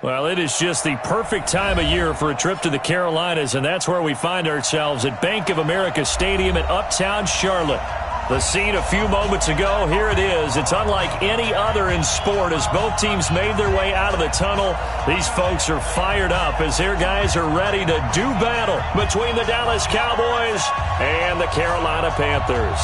Well, it is just the perfect time of year for a trip to the Carolinas, and that's where we find ourselves at Bank of America Stadium in Uptown Charlotte. The scene a few moments ago, here it is. It's unlike any other in sport as both teams made their way out of the tunnel. These folks are fired up as their guys are ready to do battle between the Dallas Cowboys and the Carolina Panthers.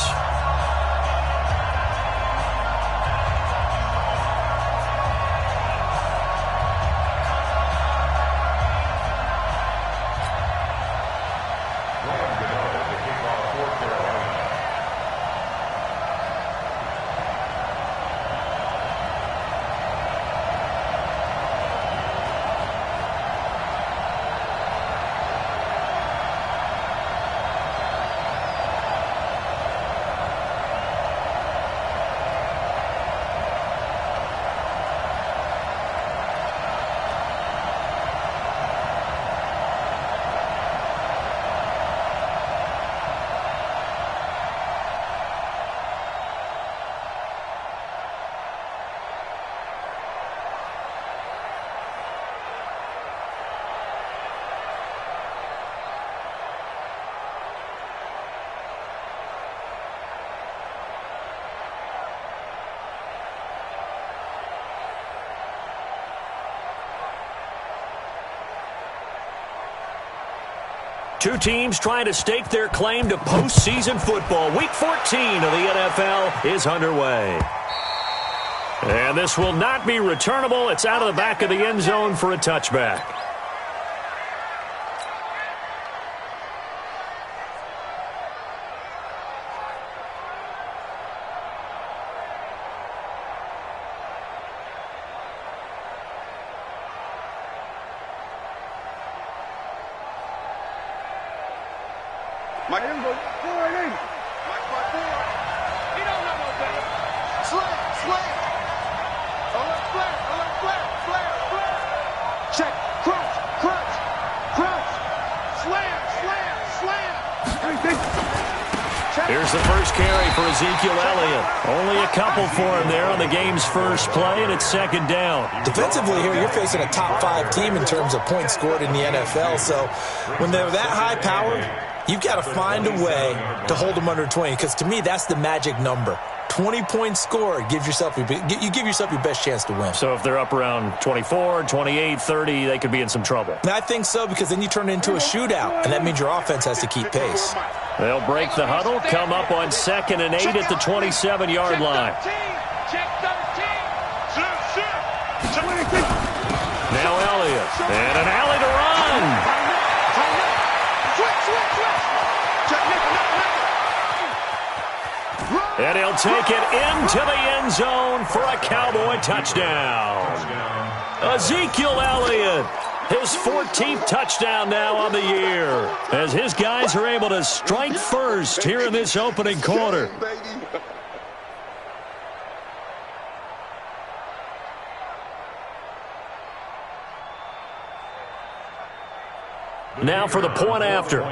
Two teams trying to stake their claim to postseason football. Week 14 of the NFL is underway. And this will not be returnable. It's out of the back of the end zone for a touchback. Here's the first carry for Ezekiel Elliott. Only a couple for him there on the game's first play, and it's second down. Defensively here, you're facing a top-5 team in terms of points scored in the NFL. So when they're that high-powered, you've got to find a way to hold them under 20, because to me, that's the magic number. 20 points scored, you give yourself your best chance to win. So if they're up around 24, 28, 30, they could be in some trouble. And I think so, because then you turn it into a shootout, and that means your offense has to keep pace. They'll break the huddle, come up on 2nd and 8 at the 27-yard line. Now Elliott, and an alley to run. And he'll take it into the end zone for a Cowboy touchdown. Ezekiel Elliott, his 14th touchdown now on the year, as his guys are able to strike first here in this opening quarter. Now for the point after.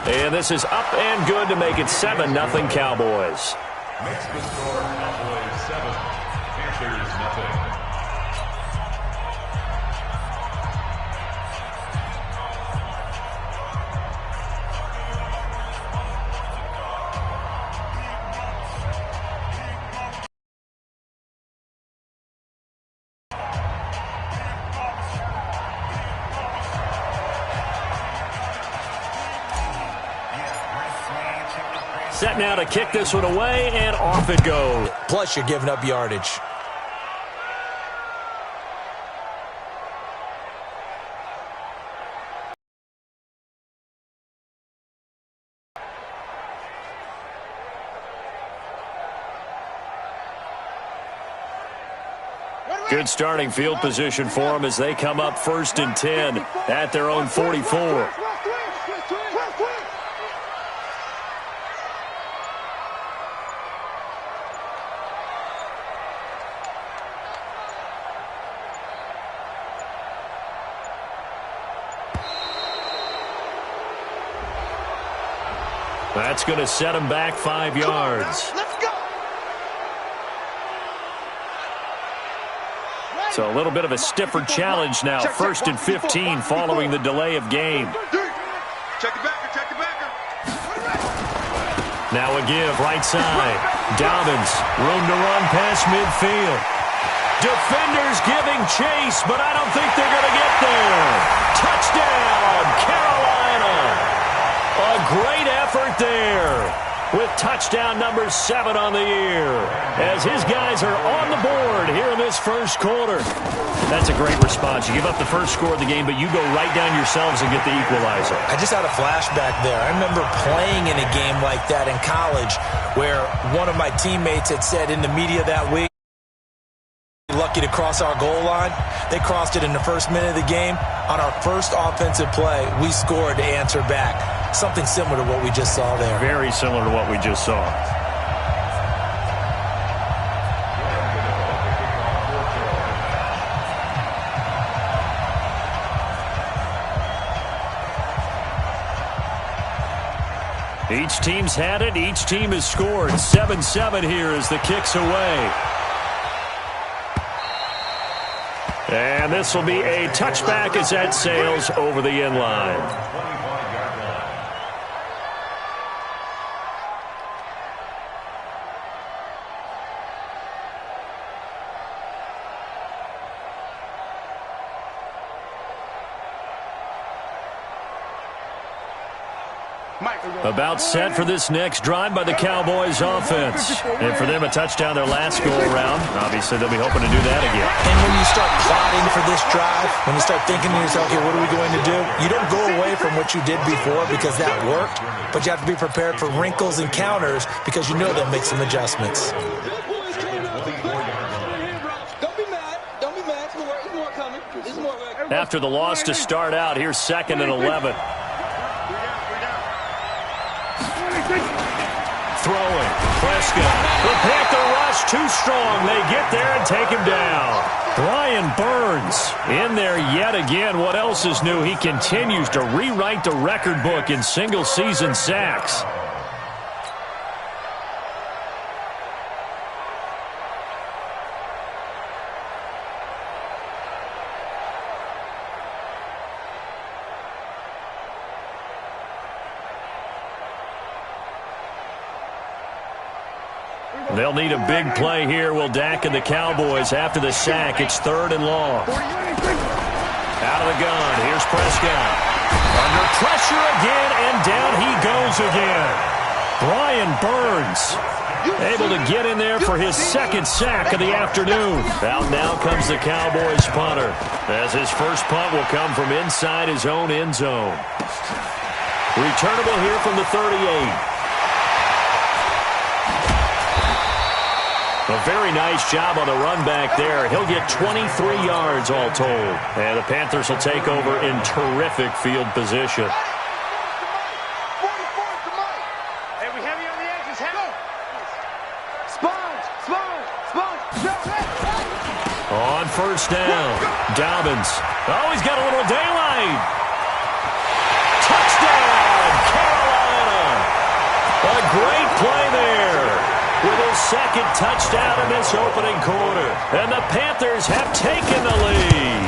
And this is up and good to make it 7-0 Cowboys. Makes the score Cowboys 7, Panthers 0. Set now to kick this one away, and off it goes. Plus, you're giving up yardage. Good starting field position for them as they come up 1st and 10 at their own 44. That's going to set him back 5 yards. Let's go. So a little bit of a stiffer challenge now. 1st and 15 following the delay of game. Check the backer, check the backer. Now a give, right side. Dobbins, room to run past midfield. Defenders giving chase, but I don't think they're going to get there. Touchdown, Carolina. A great effort there with touchdown number 7 on the year as his guys are on the board here in this first quarter. That's a great response. You give up the first score of the game, but you go right down yourselves and get the equalizer. I just had a flashback there. I remember playing in a game like that in college where one of my teammates had said in the media that week, lucky to cross our goal line. They crossed it in the first minute of the game. On our first offensive play, we scored to answer back. Something similar to what we just saw there. Very similar to what we just saw. Each team's had it. Each team has scored. 7-7 here as the kick's away. And this will be a touchback as that sails over the end line. About set for this next drive by the Cowboys offense. And for them, a touchdown their last go-around. Obviously, they'll be hoping to do that again. And when you start plotting for this drive, when you start thinking to yourself, okay, what are we going to do? You don't go away from what you did before because that worked, but you have to be prepared for wrinkles and counters because you know they'll make some adjustments. Don't be mad. Don't be mad. There's more coming. There's more. After the loss to start out, here's 2nd and 11. Throwing. Prescott. The Panther rush too strong. They get there and take him down. Brian Burns in there yet again. What else is new? He continues to rewrite the record book in single-season sacks. They'll need a big play here. Will Dak and the Cowboys after the sack. It's 3rd and long. Out of the gun. Here's Prescott. Under pressure again, and down he goes again. Brian Burns able to get in there for his 2nd sack of the afternoon. Out now comes the Cowboys punter, as his first punt will come from inside his own end zone. Returnable here from the 38. A very nice job on the run back there. He'll get 23 yards all told. And the Panthers will take over in terrific field position. Hey, we heavy on the edges. Sponge. On 1st down, Dobbins. Oh, he's got a little daylight. Touchdown, Carolina. A great play there with his 2nd touchdown in this opening quarter. And the Panthers have taken the lead.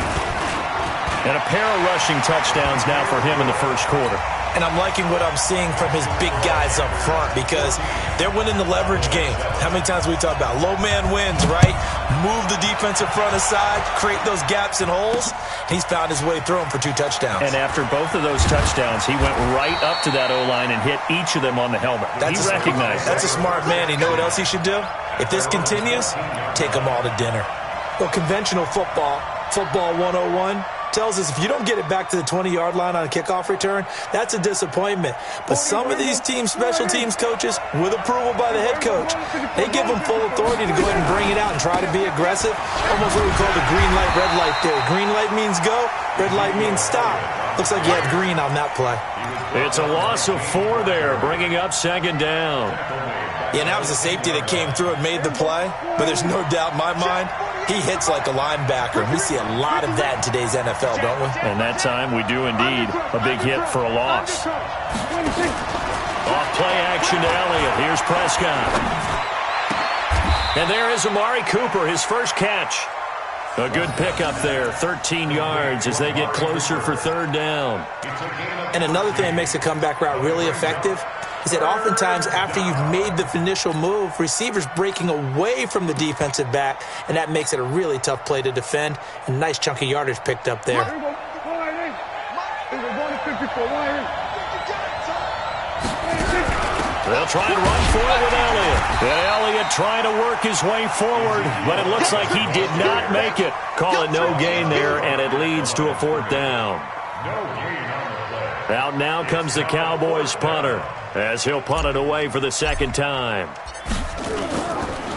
And a pair of rushing touchdowns now for him in the first quarter. And I'm liking what I'm seeing from his big guys up front because they're winning the leverage game. How many times we talk about low man wins, right? Move the defensive front aside, create those gaps and holes. He's found his way through them for 2 touchdowns. And after both of those touchdowns, he went right up to that O-line and hit each of them on the helmet. He recognized That's a smart man. You know what else he should do? If this continues, take them all to dinner. Well, conventional football 101, tells us if you don't get it back to the 20-yard line on a kickoff return, that's a disappointment. But some of these teams, special teams coaches, with approval by the head coach, they give them full authority to go ahead and bring it out and try to be aggressive. Almost what we call the green light, red light theory. Green light means go, red light means stop. Looks like you had green on that play. It's a loss of 4 there, bringing up 2nd down. Yeah, and that was a safety that came through and made the play. But there's no doubt in my mind, he hits like a linebacker. And we see a lot of that in today's NFL, don't we? And that time we do indeed. A big hit for a loss. Off play action to Elliott. Here's Prescott. And there is Amari Cooper, his first catch. A good pickup there, 13 yards as they get closer for third down. And another thing that makes a comeback route really effective is that oftentimes after you've made the initial move, receivers breaking away from the defensive back, and that makes it a really tough play to defend. A nice chunk of yardage picked up there. They'll try and run for it with Elliott. And Elliott trying to work his way forward, but it looks like he did not make it. Call it no gain there, and it leads to a fourth down. Out now comes the Cowboys punter as he'll punt it away for the second time.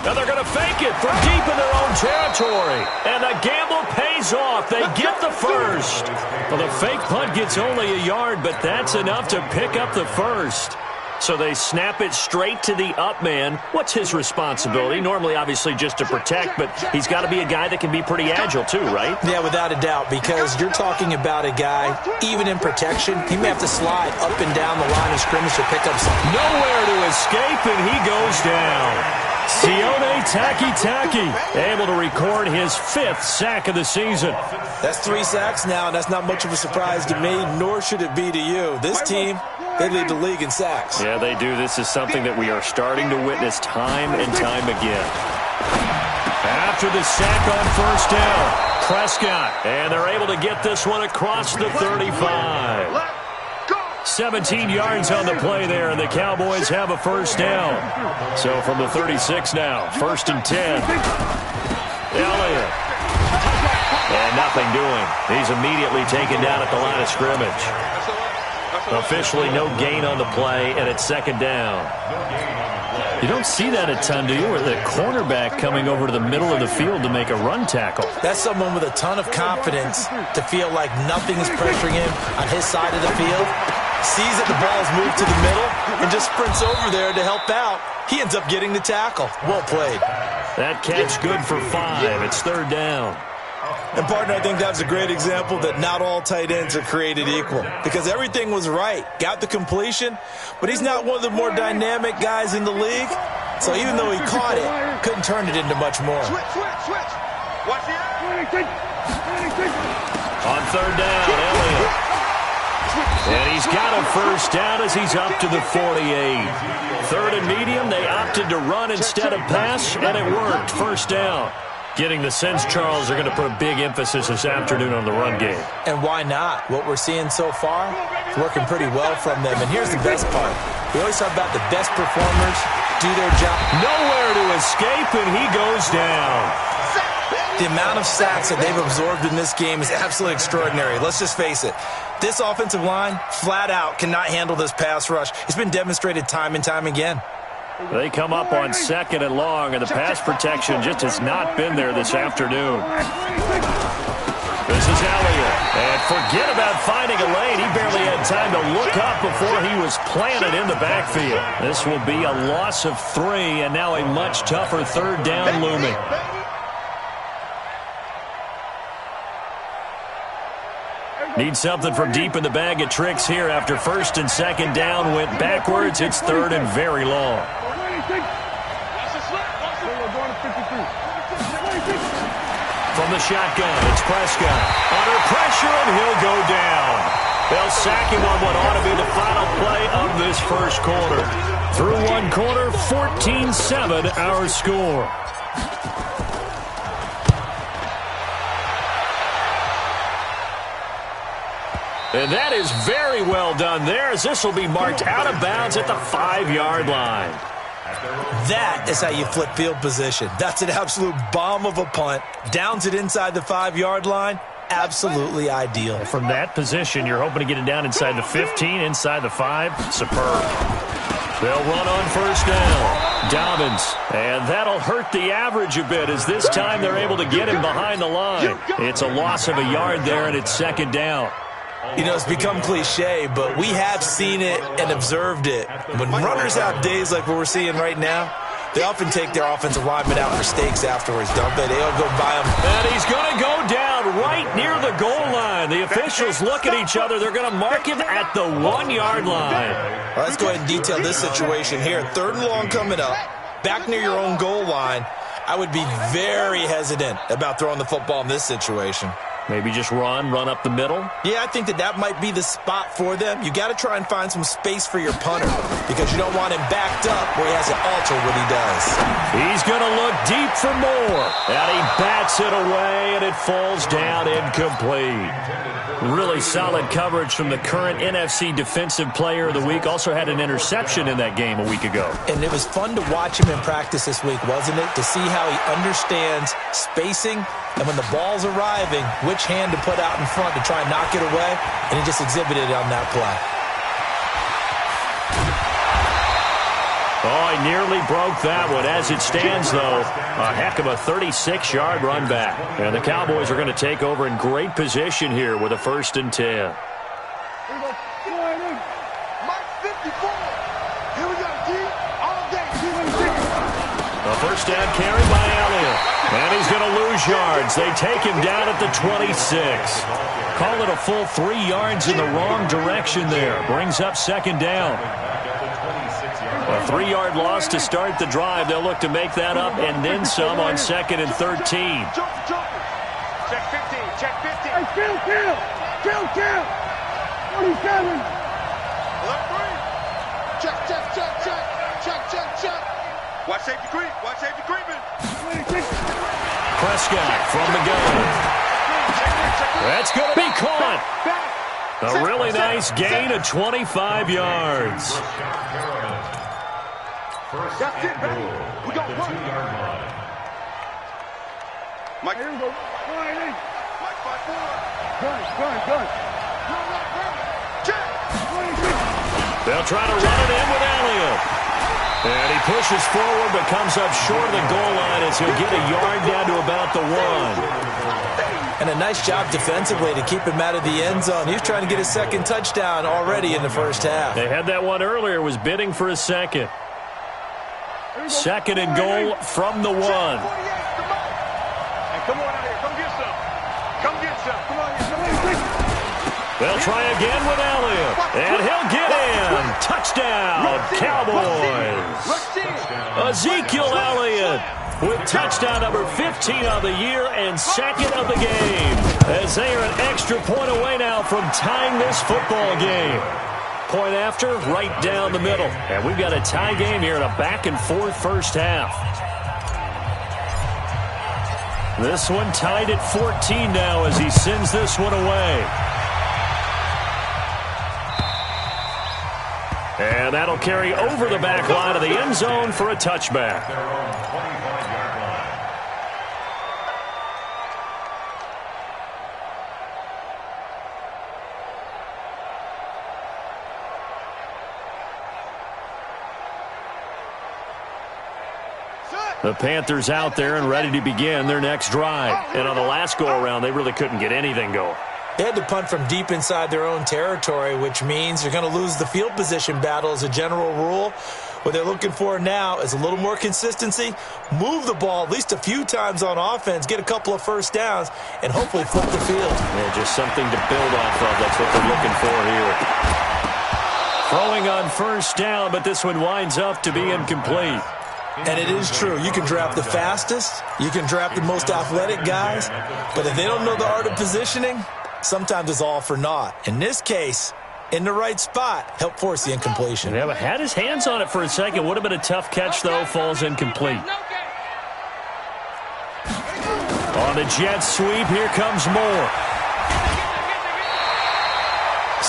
Now they're going to fake it from deep in their own territory. And the gamble pays off. They get the first. Well, the fake punt gets only a yard, but that's enough to pick up the first. So they snap it straight to the up man. What's his responsibility? Normally, obviously, just to protect, but he's got to be a guy that can be pretty agile too, right? Yeah, without a doubt, because you're talking about a guy, even in protection, he may have to slide up and down the line of scrimmage to pick up something. Nowhere to escape, and he goes down. Sione Taki able to record his 5th sack of the season. That's 3 sacks now, and that's not much of a surprise to me, nor should it be to you. This team, they lead the league in sacks. Yeah, they do. This is something that we are starting to witness time and time again. After the sack on first down, Prescott, and they're able to get this one across the 35. 17 yards on the play there, and the Cowboys have a first down. So from the 36 now, 1st and 10. Elliott. And nothing doing. He's immediately taken down at the line of scrimmage. Officially no gain on the play, and it's 2nd down. You don't see that a ton, do you? Or the cornerback coming over to the middle of the field to make a run tackle. That's someone with a ton of confidence to feel like nothing is pressuring him on his side of the field. Sees that the ball's moved to the middle and just sprints over there to help out. He ends up getting the tackle. Well played. That catch good for 5. It's 3rd down. And, partner, I think that's a great example that not all tight ends are created equal, because everything was right. Got the completion, but he's not one of the more dynamic guys in the league. So even though he caught it, couldn't turn it into much more. Switch. Watch it. On 3rd down, Elliott. And he's got a first down as he's up to the 48. 3rd and medium, they opted to run instead of pass, and it worked. First down. Getting the sense Charles are going to put a big emphasis this afternoon on the run game. And why not? What we're seeing so far is working pretty well from them. And here's the best part. We always talk about the best performers do their job. Nowhere to escape, and he goes down. The amount of sacks that they've absorbed in this game is absolutely extraordinary. Let's just face it. This offensive line, flat out, cannot handle this pass rush. It's been demonstrated time and time again. They come up on 2nd and long, and the pass protection just has not been there this afternoon. This is Elliott. And forget about finding a lane. He barely had time to look up before he was planted in the backfield. This will be a loss of 3, and now a much tougher 3rd down looming. Need something from deep in the bag of tricks here after 1st and 2nd down went backwards. It's 3rd and very long. From the shotgun, it's Prescott. Under pressure, and he'll go down. They'll sack him on what ought to be the final play of this first quarter. Through one quarter, 14-7 our score. And that is very well done there, as this will be marked out of bounds at the 5-yard line. That is how you flip field position. That's an absolute bomb of a punt. Downs it inside the 5-yard line. Absolutely ideal. From that position, you're hoping to get it down inside the 15, inside the 5. Superb. They'll run on first down. Dobbins. And that'll hurt the average a bit, as this time they're able to get him behind the line. It's a loss of a yard there, and it's 2nd down. You know, it's become cliche, but we have seen it and observed it. When runners have days like what we're seeing right now, they often take their offensive linemen out for steaks afterwards, don't they? They'll go buy them. And he's going to go down right near the goal line. The officials look at each other. They're going to mark him at the 1-yard line. All right, let's go ahead and detail this situation here. 3rd and long coming up, back near your own goal line. I would be very hesitant about throwing the football in this situation. Maybe just run up the middle? Yeah, I think that might be the spot for them. You got to try and find some space for your punter because you don't want him backed up where he has to alter what he does. He's going to look deep for more. And he bats it away, and it falls down incomplete. Really solid coverage from the current NFC Defensive Player of the Week. Also had an interception in that game a week ago. And it was fun to watch him in practice this week, wasn't it? To see how he understands spacing and when the ball's arriving, which hand to put out in front to try and knock it away. And he just exhibited it on that play. Oh, he nearly broke that one. As it stands, though, a heck of a 36-yard run back. And the Cowboys are going to take over in great position here with a 1st and 10. A first down carry by Elliott. And he's going to lose yards. They take him down at the 26. Call it a full 3 yards in the wrong direction there. Brings up 2nd down. A 3-yard loss to start the drive. They'll look to make that up and then some on 2nd and 13. Check 15. Check 15. Hey, kill. 27. Left three. Check. Watch safety creep. Watch safety creeping. Prescott from the gun. That's going to be caught. A really nice gain of 25 yards. That's it, baby. We got 2-yard line. Mike. Here we go. Mike 5-4. Good. Check. They'll try to run it in with Elliott. And he pushes forward but comes up short of the goal line as he'll get a yard down to about the 1. And a nice job defensively to keep him out of the end zone. He was trying to get his 2nd touchdown already in the first half. They had that one earlier, was bidding for a 2nd. 2nd and goal from the 1. Hey, come on out here. Come get some. Come on here. They'll try again with Elliott. And he'll get in. Touchdown, Cowboys. Ezekiel Elliott with touchdown number 15 of the year and 2nd of the game. As they are an extra point away now from tying this football game. Point after, right down the middle. And we've got a tie game here in a back-and-forth first half. This one tied at 14 now as he sends this one away. And that'll carry over the back line of the end zone for a touchback. The Panthers out there and ready to begin their next drive. And on the last go-around, they really couldn't get anything going. They had to punt from deep inside their own territory, which means you're going to lose the field position battle as a general rule. What they're looking for now is a little more consistency, move the ball at least a few times on offense, get a couple of first downs, and hopefully flip the field. Yeah, just something to build off of. That's what they're looking for here. Throwing on first down, but this one winds up to be incomplete. And it is true. You can draft the fastest, you can draft the most athletic guys, but if they don't know the art of positioning, sometimes it's all for naught. In this case, in the right spot, help force the incompletion. Yeah, but had his hands on it for a second. Would have been a tough catch, though. Falls incomplete. On the jet sweep, here comes Moore.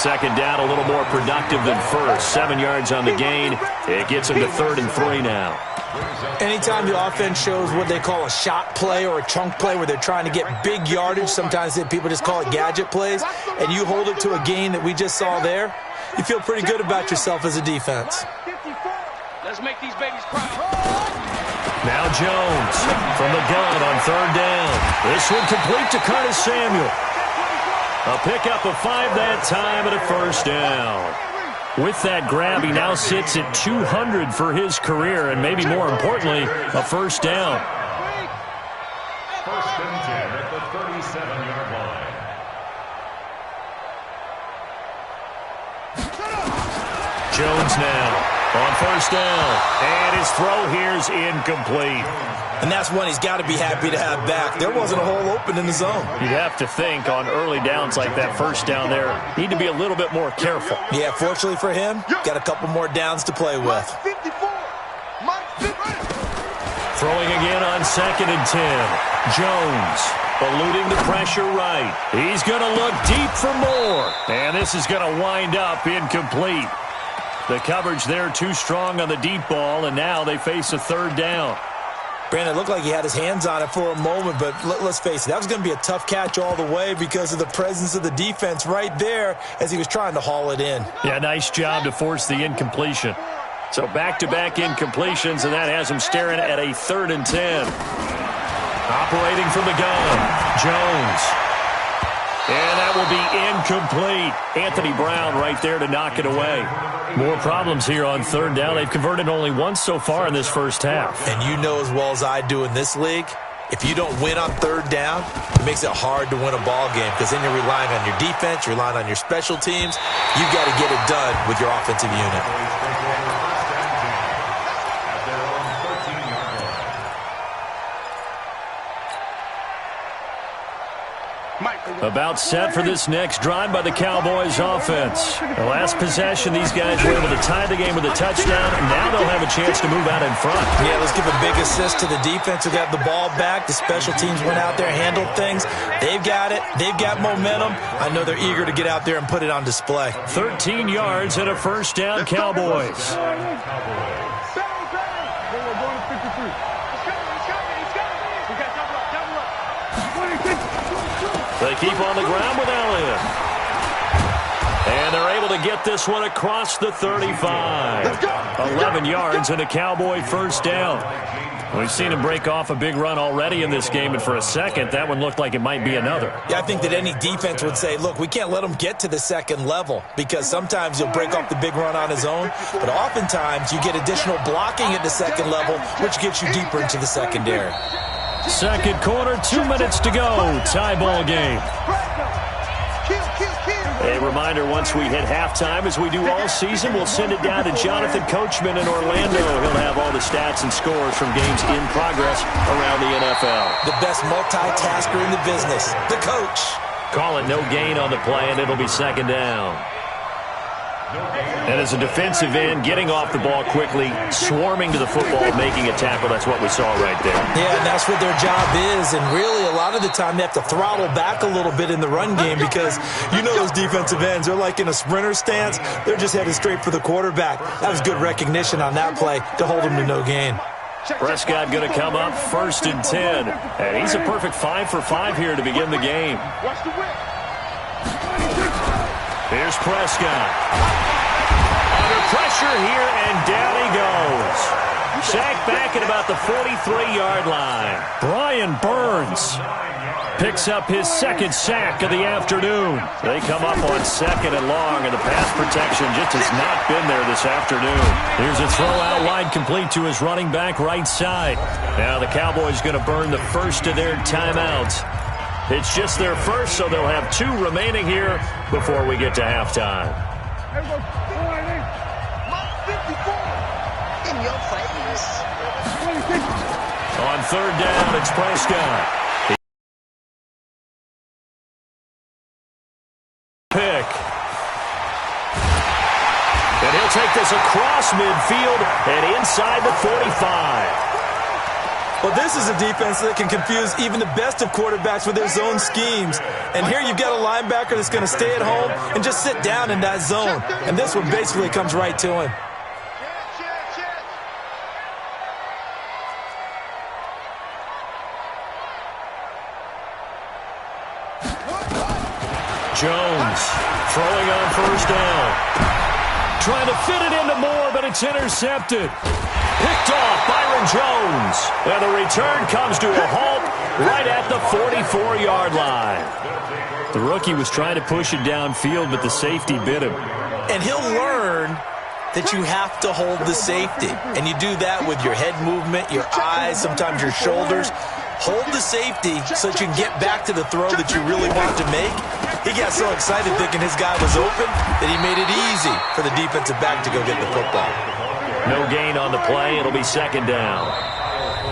2nd down, a little more productive than first. 7 yards on the gain. It gets him to 3rd and 3 now. Anytime the offense shows what they call a shot play or a chunk play where they're trying to get big yardage, sometimes people just call it gadget plays, and you hold it to a gain that we just saw there, you feel pretty good about yourself as a defense. Let's make these babies cry. Now Jones from the gun on 3rd down. This one complete to Curtis Samuel. A pickup of 5 that time and a first down. With that grab, he now sits at 200 for his career, and maybe more importantly, a first down. 1st and 10 at the 37-yard line. Jones now On first down. And his throw here's incomplete. And that's one he's got to be happy to have back. There wasn't a hole open in the zone. You'd have to think on early downs like that first down there, need to be a little bit more careful. Yeah, fortunately for him, got a couple more downs to play with. Throwing again on 2nd and 10. Jones eluding the pressure right. He's going to look deep for more. And this is going to wind up incomplete. The coverage there too strong on the deep ball, and now they face a 3rd down. Brandon, it looked like he had his hands on it for a moment, but let's face it, that was going to be a tough catch all the way because of the presence of the defense right there as he was trying to haul it in. Yeah, nice job to force the incompletion. So back-to-back incompletions, and that has him staring at a 3rd and 10. Operating from the gun, Jones. And that will be incomplete. Anthony Brown right there to knock it away. More problems here on 3rd down. They've converted only once so far in this first half. And you know as well as I do in this league, if you don't win on 3rd down, it makes it hard to win a ball game because then you're relying on your defense, you're relying on your special teams. You've got to get it done with your offensive unit. About set for this next drive by the Cowboys offense. The last possession, these guys were able to tie the game with a touchdown, and now they'll have a chance to move out in front. Yeah, let's give a big assist to the defense who got the ball back. The special teams went out there, handled things. They've got it. They've got momentum. I know they're eager to get out there and put it on display. 13 yards and a first down, Cowboys. They keep on the ground with Elliott. And they're able to get this one across the 35. 11 yards and a Cowboy first down. We've seen him break off a big run already in this game, and for a second, that one looked like it might be another. Yeah, I think that any defense would say, look, we can't let him get to the 2nd level because sometimes he'll break off the big run on his own, but oftentimes you get additional blocking at the 2nd level, which gets you deeper into the secondary. Second quarter, 2 minutes to go. Tie ball game. A reminder, once we hit halftime, as we do all season, we'll send it down to Jonathan Coachman in Orlando. He'll have all the stats and scores from games in progress around the NFL. The best multitasker in the business, the coach. Call it no gain on the play, and it'll be 2nd down. And as a defensive end, getting off the ball quickly, swarming to the football, making a tackle, that's what we saw right there. Yeah, and that's what their job is. And really, a lot of the time, they have to throttle back a little bit in the run game because you know those defensive ends, they're like in a sprinter stance. They're just headed straight for the quarterback. That was good recognition on that play to hold him to no gain. Prescott going to come up 1st and 10. And he's a perfect 5 for 5 here to begin the game. Here's Prescott. Under pressure here, and down he goes. Sacked back at about the 43-yard line. Brian Burns picks up his 2nd sack of the afternoon. They come up on 2nd and long, and the pass protection just has not been there this afternoon. Here's a throw out wide, complete to his running back right side. Now the Cowboys going to burn the first of their timeouts. It's just their first, so they'll have 2 remaining here before we get to halftime. In your face. On 3rd down, it's Prescott. Pick. And he'll take this across midfield and inside the 45. Well, this is a defense that can confuse even the best of quarterbacks with their zone schemes. And here you've got a linebacker that's going to stay at home and just sit down in that zone. And this one basically comes right to him. Jones throwing on first down. Trying to fit it into Moore, but it's intercepted. Picked off Byron Jones. And the return comes to a halt right at the 44-yard line. The rookie was trying to push it downfield, but the safety bit him. And he'll learn that you have to hold the safety. And you do that with your head movement, your eyes, sometimes your shoulders. Hold the safety so that you can get back to the throw that you really want to make. He got so excited thinking his guy was open that he made it easy for the defensive back to go get the football. No gain on the play. It'll be second down.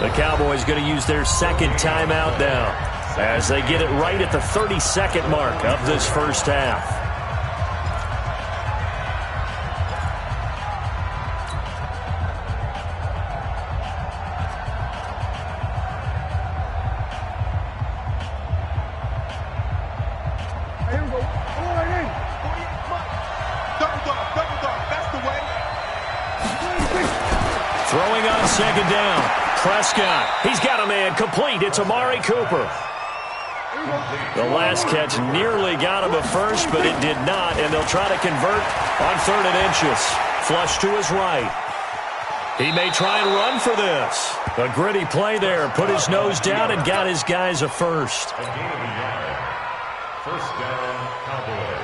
The Cowboys going to use their second timeout now as they get it right at the 30-second mark of this first half. Throwing on second down. Prescott. He's got a man complete. It's Amari Cooper. The last catch nearly got him a first, but it did not, and they'll try to convert on 3rd and inches. Flush to his right. He may try and run for this. A gritty play there. Put his nose down and got his guys a first. First down, Cowboys.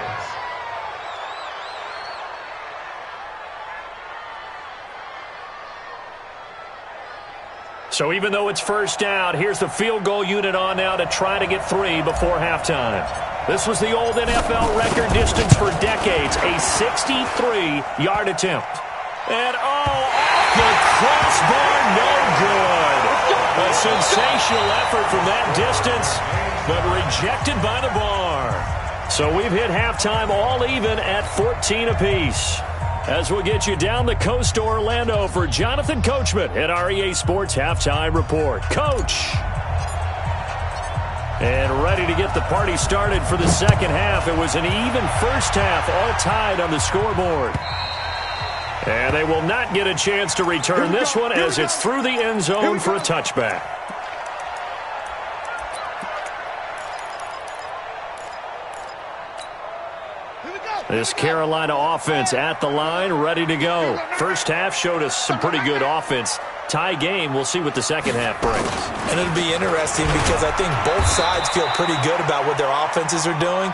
So even though it's first down, here's the field goal unit on now to try to get 3 before halftime. This was the old NFL record distance for decades, a 63-yard attempt. And off the crossbar, no good. A sensational effort from that distance, but rejected by the bar. So we've hit halftime all even at 14 apiece. As we'll get you down the coast to Orlando for Jonathan Coachman at our EA Sports Halftime Report. Coach! And ready to get the party started for the second half. It was an even first half, all tied on the scoreboard. And they will not get a chance to return this one as it's through the end zone for a touchback. This Carolina offense at the line, ready to go. First half showed us some pretty good offense. Tie game, we'll see what the second half brings. And it'll be interesting because I think both sides feel pretty good about what their offenses are doing.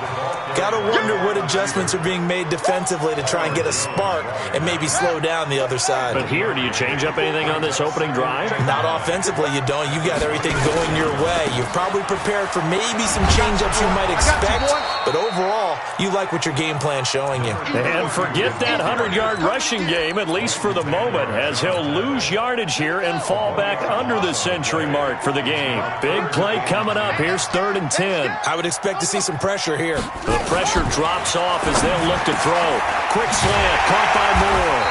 Got to wonder what adjustments are being made defensively to try and get a spark and maybe slow down the other side. But here, do you change up anything on this opening drive? Not offensively, you don't. You got everything going your way. You're probably prepared for maybe some change-ups you might expect, but overall, you like what your game plan's showing you. And forget that 100-yard rushing game, at least for the moment, as he'll lose yardage here and fall back under the century mark for the game. Big play coming up. Here's 3rd and 10. I would expect to see some pressure here. The pressure drops off as they'll look to throw. Quick slant, caught by Moore.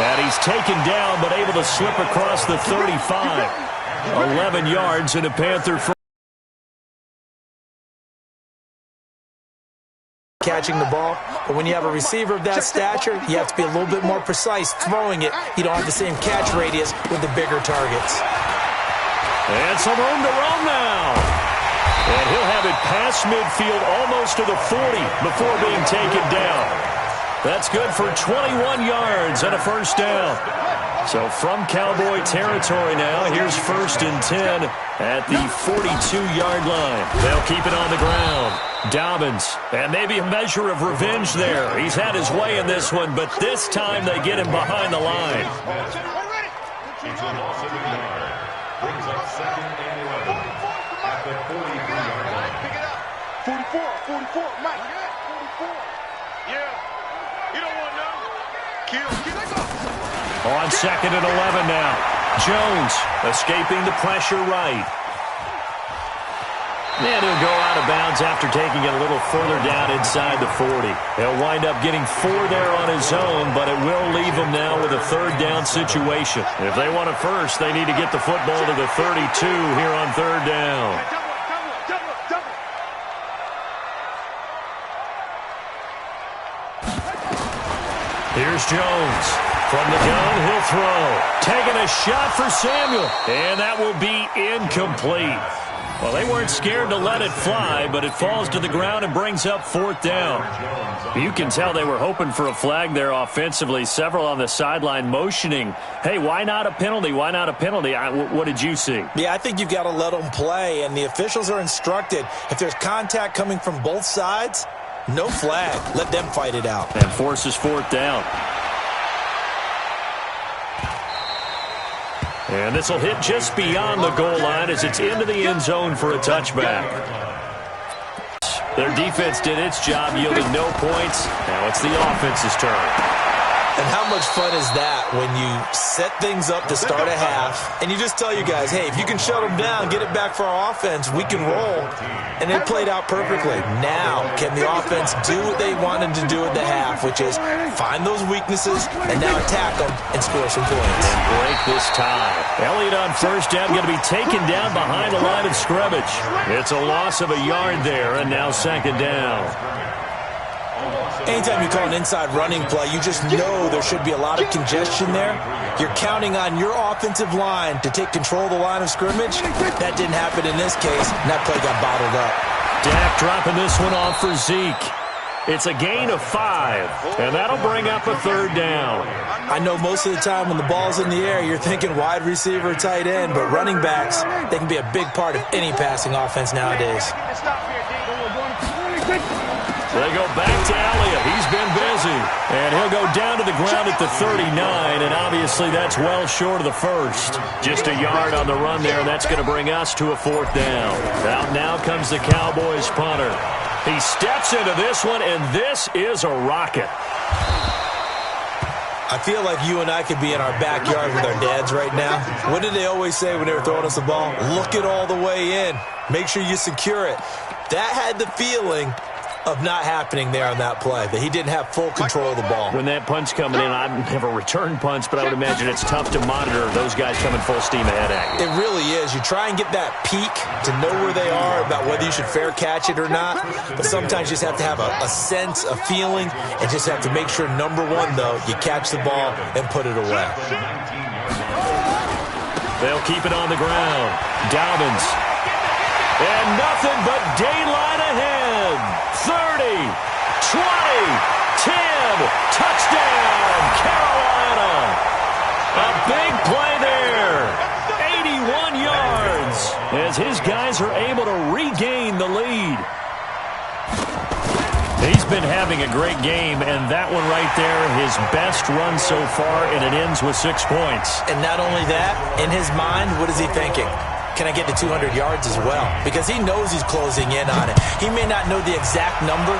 And he's taken down, but able to slip across the 35. 11 yards and a Panther for catching the ball, but when you have a receiver of that stature, you have to be a little bit more precise throwing it. You don't have the same catch radius with the bigger targets. And some room to roam now. And he'll have it past midfield almost to the 40 before being taken down. That's good for 21 yards and a first down. So from Cowboy territory now, here's 1st and 10 at the 42-yard line. They'll keep it on the ground. Dobbins, and maybe a measure of revenge there. He's had his way in this one, but this time they get him behind the line. It's a loss of a yard. Brings up 2nd and 11 at the 43-yard line. Pick it up. 44, Mike. 44. Yeah. You don't want none. Kill. On 2nd and 11 now. Jones escaping the pressure right. And he'll go out of bounds after taking it a little further down inside the 40. He'll wind up getting 4 there on his own, but it will leave him now with a 3rd down situation. If they want a first, they need to get the football to the 32 here on 3rd down. Here's Jones. From the gun, he'll throw. Taking a shot for Samuel, and that will be incomplete. Well, they weren't scared to let it fly, but it falls to the ground and brings up 4th down. You can tell they were hoping for a flag there offensively. Several on the sideline motioning, hey, why not a penalty? Why not a penalty? What did you see? Yeah, I think you've got to let them play, and the officials are instructed. If there's contact coming from both sides, no flag. Let them fight it out. And forces 4th down. And this will hit just beyond the goal line as it's into the end zone for a touchback. Their defense did its job, yielding no points. Now it's the offense's turn. And how much fun is that when you set things up to start a half and you just tell your guys, hey, if you can shut them down, get it back for our offense, we can roll. And it played out perfectly. Now, can the offense do what they wanted to do at the half, which is find those weaknesses and now attack them and score some points. And break this tie. Elliott on first down, going to be taken down behind the line of scrimmage. It's a loss of a yard there, and now second down. Anytime you call an inside running play, you just know there should be a lot of congestion there. You're counting on your offensive line to take control of the line of scrimmage. That didn't happen in this case, and that play got bottled up. Dak dropping this one off for Zeke. It's a gain of 5, and that'll bring up a third down. I know most of the time when the ball's in the air, you're thinking wide receiver, tight end, but running backs, they can be a big part of any passing offense nowadays. They go back to Elliott. He's been busy. And he'll go down to the ground at the 39, and obviously that's well short of the first. Just a yard on the run there, and that's going to bring us to a fourth down. Out now comes the Cowboys punter. He steps into this one, and this is a rocket. I feel like you and I could be in our backyard with our dads right now. What did they always say when they were throwing us the ball? Look it all the way in. Make sure you secure it. That had the feeling of not happening there on that play, that he didn't have full control of the ball. When that punch coming in, I've never returned punts, but I would imagine it's tough to monitor those guys coming full steam ahead at you. It really is. You try and get that peek to know where they are, about whether you should fair catch it or not, but sometimes you just have to have a sense, a feeling, and just have to make sure, number one, though, you catch the ball and put it away. They'll keep it on the ground. Dobbins. And nothing but daylight ahead. 30, 20, 10, touchdown, Carolina. A big play there. 81 yards as his guys are able to regain the lead. He's been having a great game, and that one right there, his best run so far, and it ends with 6 points. And not only that, in his mind, what is he thinking? Can I get to 200 yards as well? Because he knows he's closing in on it. He may not know the exact number,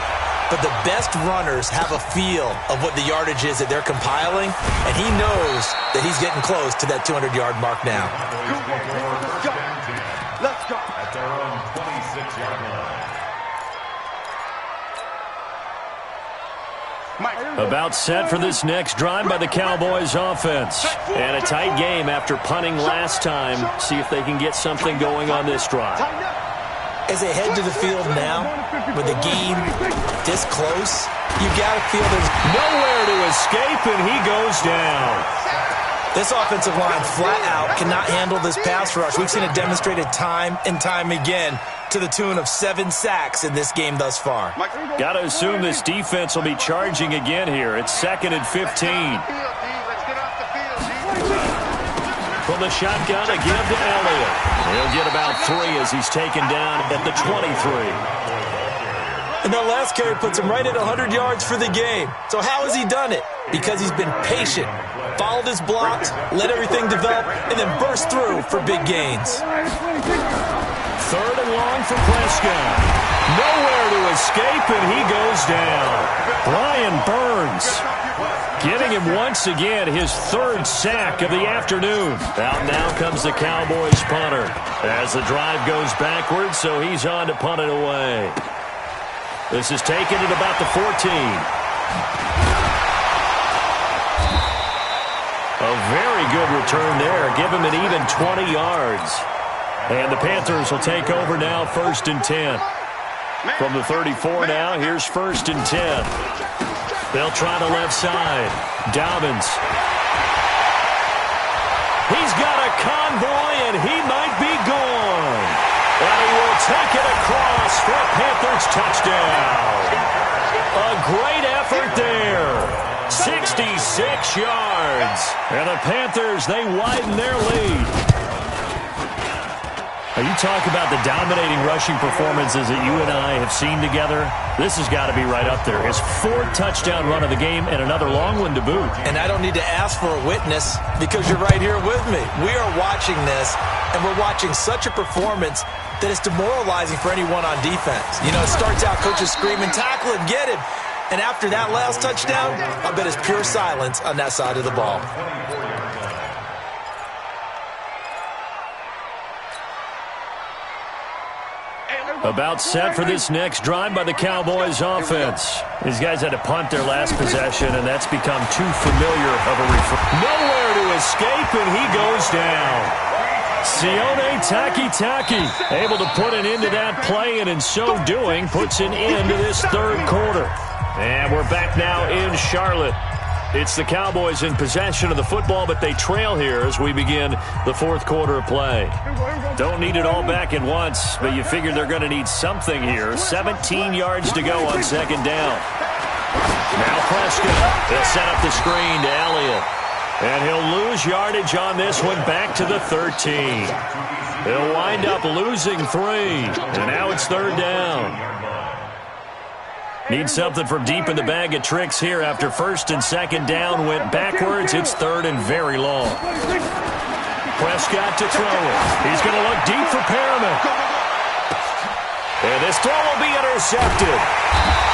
but the best runners have a feel of what the yardage is that they're compiling, and he knows that he's getting close to that 200-yard mark now. Let's go. At their own 26-yard line. About set for this next drive by the Cowboys offense. And a tight game after punting last time. See if they can get something going on this drive. As they head to the field now, with the game this close, you got to feel there's nowhere to escape, and he goes down. This offensive line flat out cannot handle this pass rush. We've seen it demonstrated time and time again to the tune of 7 sacks in this game thus far. Got to assume this defense will be charging again here. It's 2nd and 15. From the shotgun, a give to Elliott. He'll get about 3 as he's taken down at the 23. And that last carry puts him right at 100 yards for the game. So how has he done it? Because he's been patient, followed his blocks, let everything develop, and then burst through for big gains. 3rd and long for Prescott. Nowhere to escape, and he goes down. Brian Burns getting him once again his 3rd sack of the afternoon. Out now comes the Cowboys punter as the drive goes backwards, so he's on to punt it away. This is taken at about the 14. A very good return there. Give him an even 20 yards. And the Panthers will take over now, 1st and 10. From the 34 now, here's 1st and 10. They'll try the left side. Dobbins. He's got a convoy, and he might be gone. And he will take it across for a Panthers touchdown. A great effort there. 66 yards. And the Panthers, they widen their lead. You talk about the dominating rushing performances that you and I have seen together. This has got to be right up there. His 4th touchdown run of the game and another long one to boot. And I don't need to ask for a witness because you're right here with me. We are watching this, and we're watching such a performance that it's demoralizing for anyone on defense. You know, it starts out coaches screaming, tackle him, get him. And after that last touchdown, I bet it's pure silence on that side of the ball. About set for this next drive by the Cowboys offense. These guys had to punt their last possession, and that's become too familiar of a nowhere to escape, and he goes down. Sione Takitaki able to put an end to that play, and in so doing, puts an end to this third quarter. And we're back now in Charlotte. It's the Cowboys in possession of the football, but they trail here as we begin the fourth quarter of play. Don't need it all back at once, but you figure they're going to need something here. 17 yards to go on second down. Now Prescott. They'll set up the screen to Elliott. And he'll lose yardage on this one back to the 13. He'll wind up losing 3. And now it's third down. Need something from deep in the bag of tricks here after first and second down went backwards. It's third and very long. Prescott to throw it. He's going to look deep for Perriman. And this throw will be intercepted.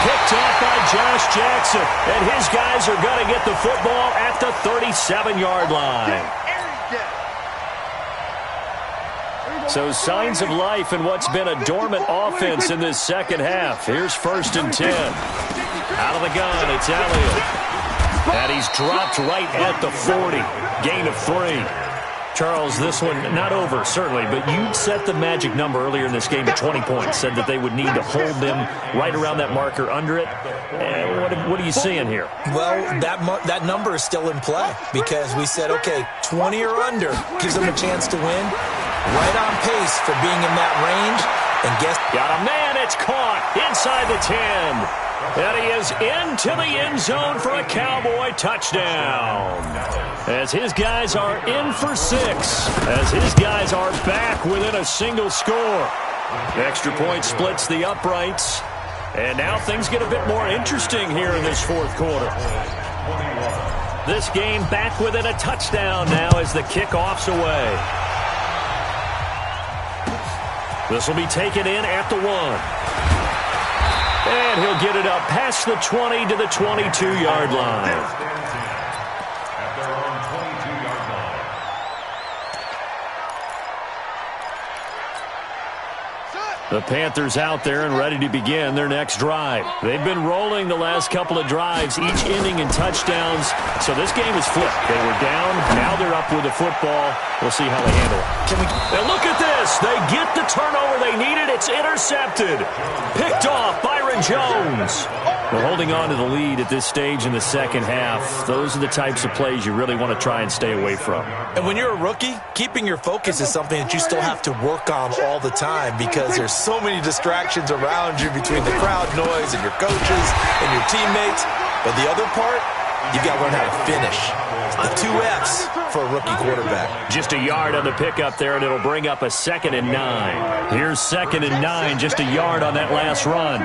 Picked off by Josh Jackson. And his guys are going to get the football at the 37-yard line. So signs of life in what's been a dormant offense in this second half. Here's first and 10. Out of the gun, it's Elliott. And he's dropped right at the 40. Gain of 3. Charles, this one not over, certainly, but you set the magic number earlier in this game at 20 points, said that they would need to hold them right around that marker under it. What are you seeing here? Well, that number is still in play because we said, okay, 20 or under gives them a chance to win. Right on pace for being in that range. And guess got a man, it's caught inside the 10. And he is into the end zone for a Cowboy touchdown. As his guys are in for 6. As his guys are back within a single score. Extra point splits the uprights. And now things get a bit more interesting here in this fourth quarter. This game back within a touchdown now as the kickoff's away. This will be taken in at the 1. And he'll get it up past the 20 to the 22-yard line. The Panthers out there and ready to begin their next drive. They've been rolling the last couple of drives, each ending in touchdowns. So this game is flipped. They were down. Now they're up with the football. We'll see how they handle it. And look at this. They get the turnover they needed. It's intercepted. Picked off Byron Jones. We're holding on to the lead at this stage in the second half. Those are the types of plays you really want to try and stay away from. And when you're a rookie, keeping your focus is something that you still have to work on all the time because there's so many distractions around you between the crowd noise and your coaches and your teammates. But the other part, you got to learn how to finish. The 2 F's for a rookie quarterback. Just a yard on the pickup there, and it'll bring up a 2nd and 9. Here's 2nd and 9, just a yard on that last run.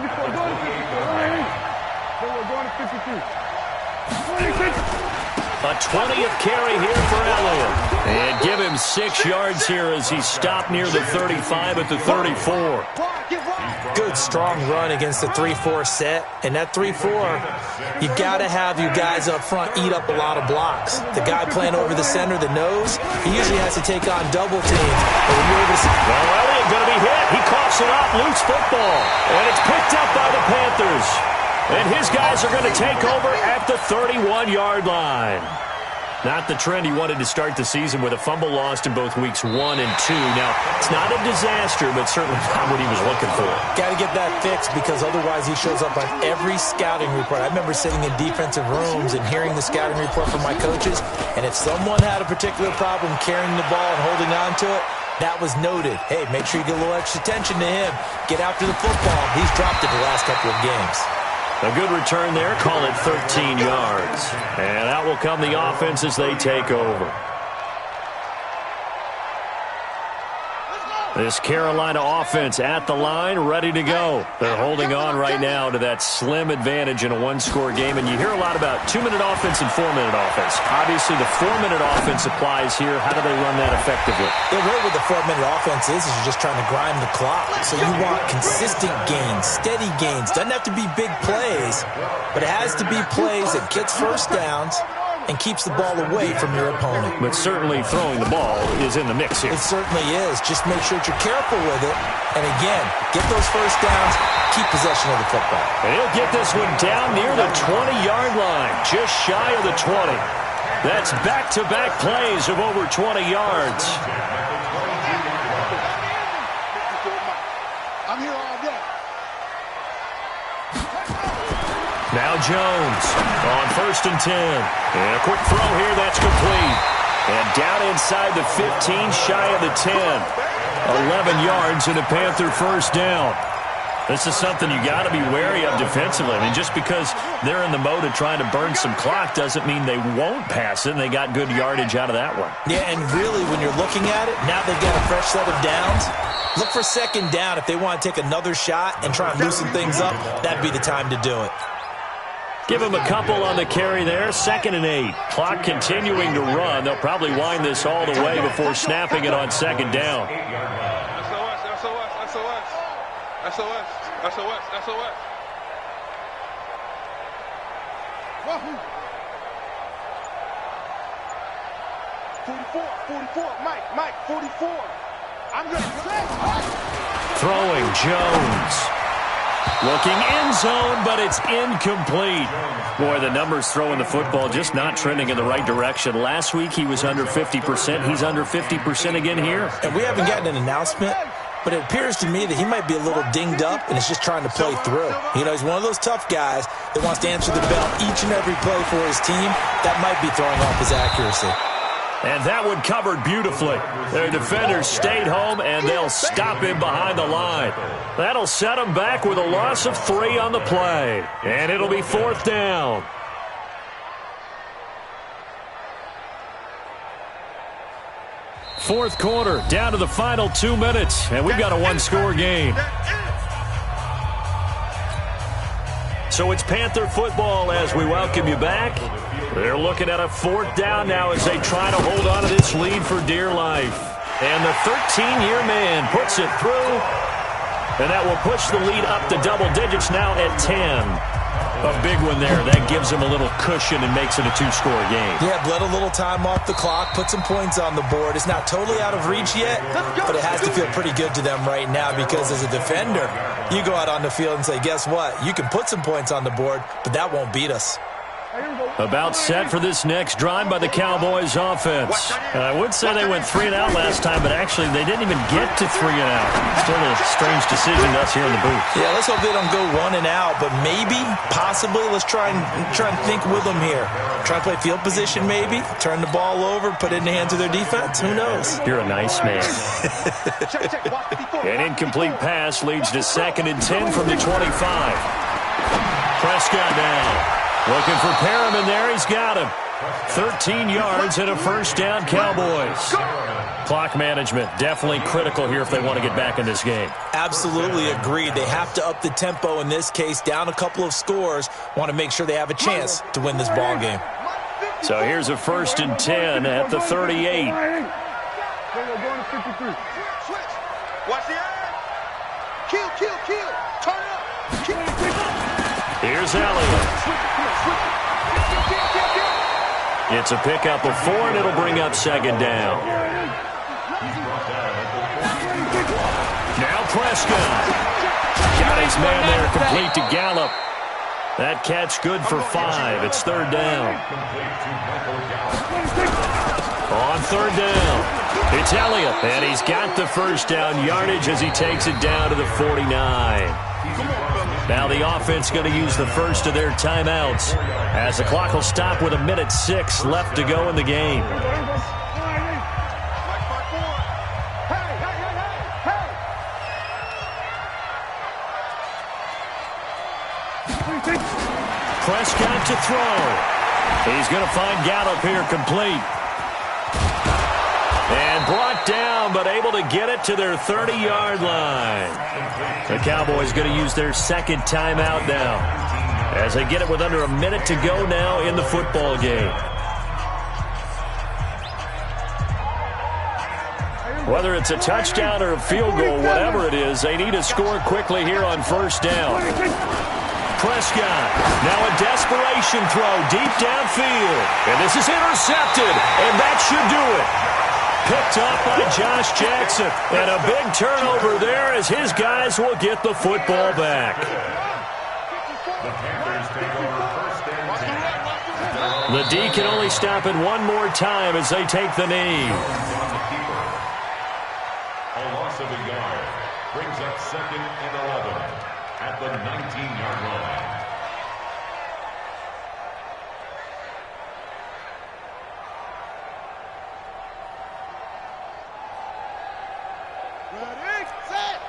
A 20th carry here for Elliott. And give him 6 yards here as he stopped near the 35 at the 34. Good, strong run against the 3-4 set. And that 3-4, you've got to have your guys up front eat up a lot of blocks. The guy playing over the center, the nose, he usually has to take on double teams. But when you're able to well, Elliott going to be hit. He coughs it up, loose football. And it's picked up by the Panthers. And his guys are going to take over at the 31-yard line. Not the trend he wanted to start the season with a fumble lost in both weeks 1 and 2. Now, it's not a disaster, but certainly not what he was looking for. Got to get that fixed because otherwise he shows up on every scouting report. I remember sitting in defensive rooms and hearing the scouting report from my coaches, and if someone had a particular problem carrying the ball and holding on to it, that was noted. Hey, make sure you get a little extra attention to him. Get after the football. He's dropped it the last couple of games. A good return there. Call it 13 yards. And out will come the offense as they take over. This Carolina offense at the line, ready to go. They're holding on right now to that slim advantage in a one-score game. And you hear a lot about 2-minute offense and 4-minute offense. Obviously, the 4-minute offense applies here. How do they run that effectively? The way with the 4-minute offense is you're just trying to grind the clock. So you want consistent gains, steady gains. Doesn't have to be big plays, but it has to be plays that gets first downs and keeps the ball away from your opponent. But certainly throwing the ball is in the mix here. It certainly is. Just make sure that you're careful with it. And again, get those first downs, keep possession of the football. And he'll get this one down near the 20-yard line, just shy of the 20. That's back-to-back plays of over 20 yards. I'm here all day. Now Jones on 1st and 10. And a quick throw here, that's complete. And down inside the 15, shy of the 10. 11 yards and a Panther first down. This is something you got to be wary of defensively. I mean, just because they're in the mode of trying to burn some clock doesn't mean they won't pass it, and they got good yardage out of that one. Yeah, and really, when you're looking at it, now they've got a fresh set of downs. Look for second down if they want to take another shot and try and loosen things up. That'd be the time to do it. Give him a couple on the carry there. 2nd and 8. Clock continuing to run. They'll probably wind this all the way before snapping it on 2nd down. SOS. 44, Mike, 44. I'm going to throwing Jones. Looking end zone, but it's incomplete. Boy, the numbers throwing the football just not trending in the right direction. Last week he was under 50%. He's under 50% again here. And we haven't gotten an announcement, but it appears to me that he might be a little dinged up and is just trying to play through. You know, he's one of those tough guys that wants to answer the bell each and every play for his team. That might be throwing off his accuracy. And that one covered beautifully. Their defenders stayed home, and they'll stop him behind the line. That'll set him back with a loss of 3 on the play. And it'll be 4th down. Fourth quarter, down to the final 2 minutes, and we've got a one-score game. So it's Panther football as we welcome you back. They're looking at a 4th down now as they try to hold on to this lead for dear life. And the 13-year man puts it through, and that will push the lead up to double digits now at 10. A big one there. That gives them a little cushion and makes it a 2-score game. Yeah, bled a little time off the clock, put some points on the board. It's not totally out of reach yet, but it has to feel pretty good to them right now because as a defender, you go out on the field and say, guess what? You can put some points on the board, but that won't beat us. About set for this next drive by the Cowboys offense. And I would say they went 3 and out last time, but actually they didn't even get to 3 and out. Still a strange decision to us here in the booth. Yeah, let's hope they don't go 1 and out, but maybe, possibly, let's try and think with them here. Try to play field position maybe, turn the ball over, put it in the hands of their defense. Who knows? You're a nice man. An incomplete pass leads to 2nd and 10 from the 25. Prescott now. Looking for Perriman there. He's got him. 13 yards and a first down, Cowboys. Clock management definitely critical here if they want to get back in this game. Absolutely agreed. They have to up the tempo in this case, down a couple of scores. Want to make sure they have a chance to win this ball game. So here's a 1st and 10 at the 38. Watch the eye. Kill. Turn up. Here's Elliott. It's a pickup of 4, and it'll bring up 2nd down. Now Prescott. Got his man there, complete to Gallup. That catch good for 5. It's 3rd down. On 3rd down, it's Elliott, and he's got the first down yardage as he takes it down to the 49. Now the offense going to use the first of their timeouts as the clock will stop with 1:06 left to go in the game. Prescott to throw. He's going to find Gallup here complete. And brought down, but able to get it to their 30-yard line. The Cowboys going to use their second timeout now as they get it with under a minute to go now in the football game. Whether it's a touchdown or a field goal, whatever it is, they need to score quickly here on first down. Prescott, now a desperation throw deep downfield. And this is intercepted, and that should do it. Picked off by Josh Jackson. And a big turnover there as his guys will get the football back. The D can only stop it one more time as they take the knee. A loss of a yard brings up 2nd and 11 at the 19-yard line. Ready, set.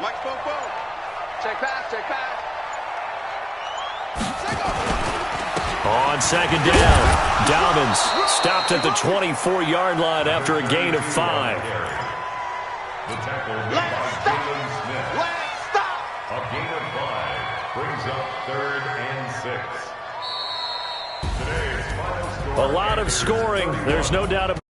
Mike Popo. Check pass, check pass. On second down, Dobbins stopped at the 24-yard line after a gain of 5. The tackle made by Jalen Smith. Let's stop. A gain of 5 brings up 3rd and 6. Today's final score. A lot of scoring. There's no doubt about it.